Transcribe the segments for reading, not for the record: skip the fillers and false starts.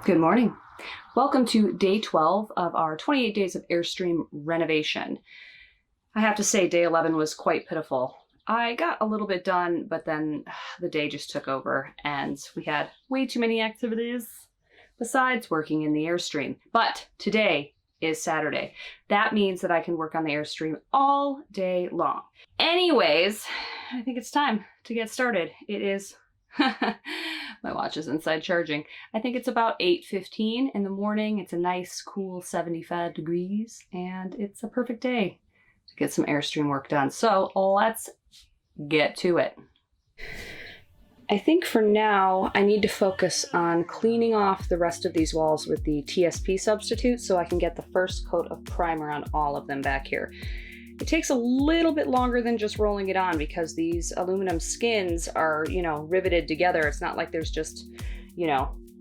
Good morning. Welcome to day 12 of our 28 days of Airstream renovation. I have to say day 11 was quite pitiful. I got a little bit done, but then the day just took over and we had way too many activities besides working in the Airstream. But today is Saturday. That means that I can work on the Airstream all day long. Anyways, I think it's time to get started. It is my watch is inside charging. I think it's about 8:15 in the morning. It's a nice, cool 75 degrees, and it's a perfect day to get some Airstream work done. So let's get to it. I think for now, I need to focus on cleaning off the rest of these walls with the TSP substitute so I can get the first coat of primer on all of them back here. It takes a little bit longer than just rolling it on because these aluminum skins are, riveted together. It's not like there's just,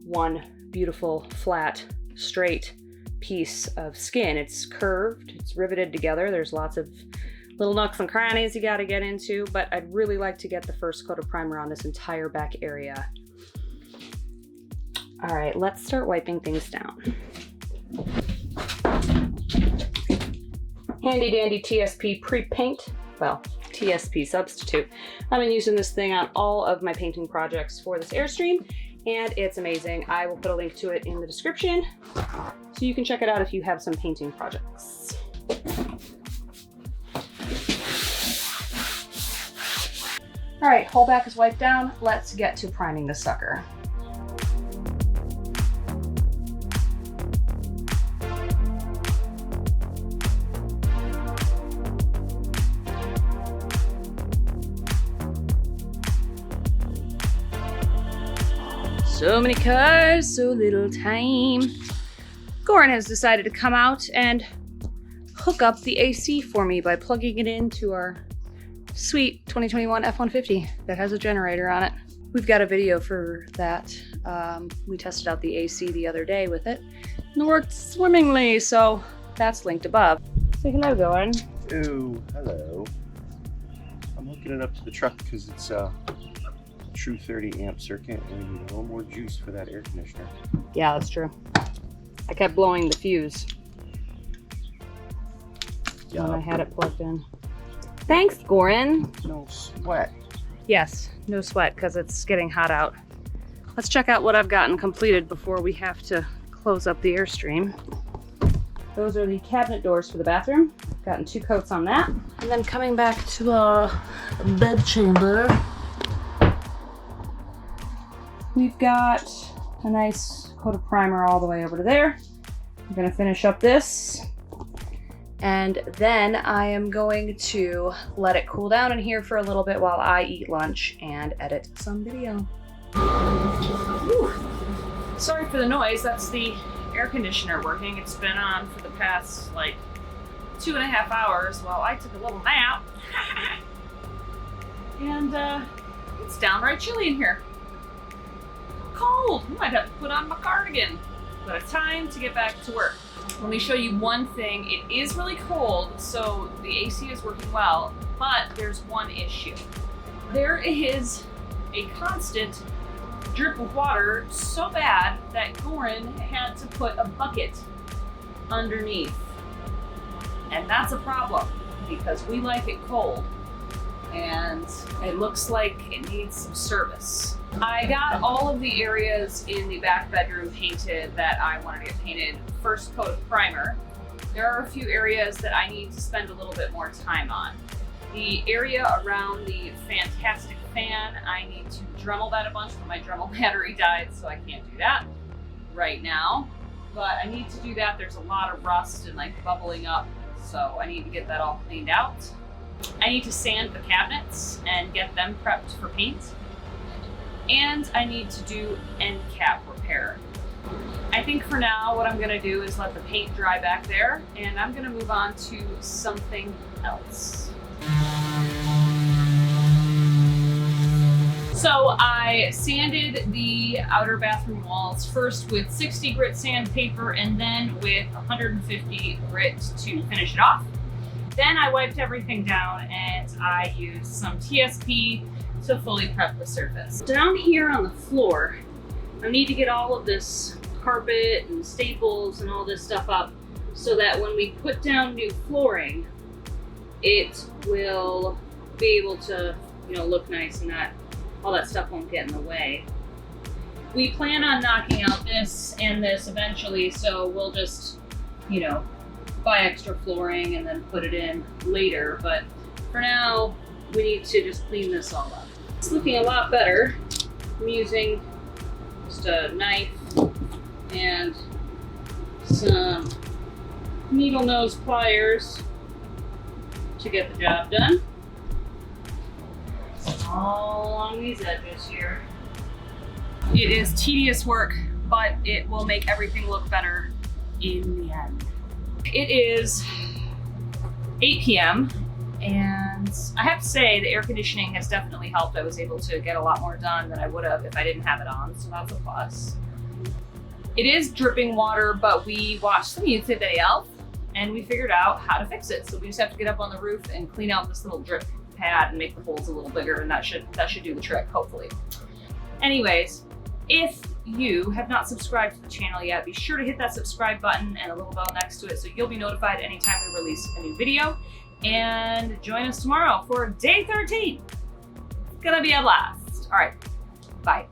one beautiful, flat, straight piece of skin. It's curved, it's riveted together. There's lots of little nooks and crannies you gotta get into, but I'd really like to get the first coat of primer on this entire back area. All right, let's start wiping things down. Handy dandy TSP pre-paint, well, TSP substitute. I've been using this thing on all of my painting projects for this Airstream, and it's amazing. I will put a link to it in the description so you can check it out if you have some painting projects. All right, whole back is wiped down. Let's get to priming the sucker. So many cars, so little time. Goran has decided to come out and hook up the AC for me by plugging it into our sweet 2021 F150 that has a generator on it. We've got a video for that. We tested out the AC the other day with it and it worked swimmingly, so that's linked above. Say hello, Goran. Oh, hello. I'm hooking it up to the truck because it's true 30 amp circuit and we need a little more juice for that air conditioner. Yeah, that's true. I kept blowing the fuse when I had it plugged in. Thanks, Goran. No sweat. Yes, no sweat because it's getting hot out. Let's check out what I've gotten completed before we have to close up the Airstream. Those are the cabinet doors for the bathroom. Gotten 2 coats on that. And then coming back to our bed chamber, we've got a nice coat of primer all the way over to there. I'm gonna finish up this. And then I am going to let it cool down in here for a little bit while I eat lunch and edit some video. Whew. Sorry for the noise, that's the air conditioner working. It's been on for the past 2.5 hours while I took a little nap. And it's downright chilly in here. Cold, I might have to put on my cardigan. But it's time to get back to work. Let me show you one thing. It is really cold, so the AC is working well, but there's one issue. There is a constant drip of water so bad that Goran had to put a bucket underneath. And that's a problem because we like it cold and it looks like it needs some service. I got all of the areas in the back bedroom painted that I wanted to get painted. First coat of primer. There are a few areas that I need to spend a little bit more time on. The area around the fantastic fan, I need to Dremel that a bunch, but my Dremel battery died, so I can't do that right now. But I need to do that. There's a lot of rust and bubbling up, so I need to get that all cleaned out. I need to sand the cabinets and get them prepped for paint. And I need to do end cap repair. I think for now what I'm gonna do is let the paint dry back there and I'm gonna move on to something else. So I sanded the outer bathroom walls first with 60 grit sandpaper and then with 150 grit to finish it off. Then I wiped everything down and I used some TSP to fully prep the surface. Down here on the floor, I need to get all of this carpet and staples and all this stuff up so that when we put down new flooring, it will be able to, you know, look nice and that all that stuff won't get in the way. We plan on knocking out this and this eventually, so we'll just, you know, buy extra flooring and then put it in later. But for now, we need to just clean this all up. It's looking a lot better. I'm using just a knife and some needle nose pliers to get the job done. All along these edges here. It is tedious work, but it will make everything look better in the end. It is 8 p.m. and I have to say the air conditioning has definitely helped. I was able to get a lot more done than I would have if I didn't have it on, so that's a plus. It is dripping water, but we watched some YouTube video and we figured out how to fix it. So we just have to get up on the roof and clean out this little drip pad and make the holes a little bigger, and that should do the trick, hopefully. Anyways, if you have not subscribed to the channel yet, be sure to hit that subscribe button and a little bell next to it so you'll be notified anytime we release a new video. And join us tomorrow for day 13. It's gonna be a blast. All right, bye.